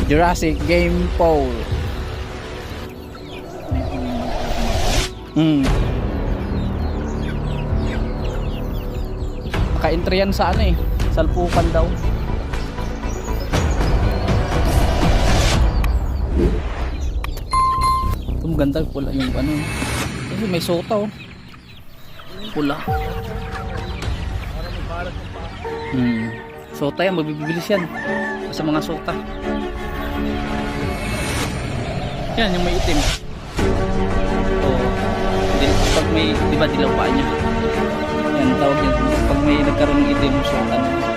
Jurassic Game Pole. Naka-entry yan sa ano eh, salpukan daw. Ito maganda pula yung ano. Kasi may sota oh. Pula. Sota yan, mabibilis yan. Sa mga sota. Yan yung may itim. Oh. Pag may, di ba dilaw pa niya? Yan tawag yan. Pag may nagkaroon ng itim sota na.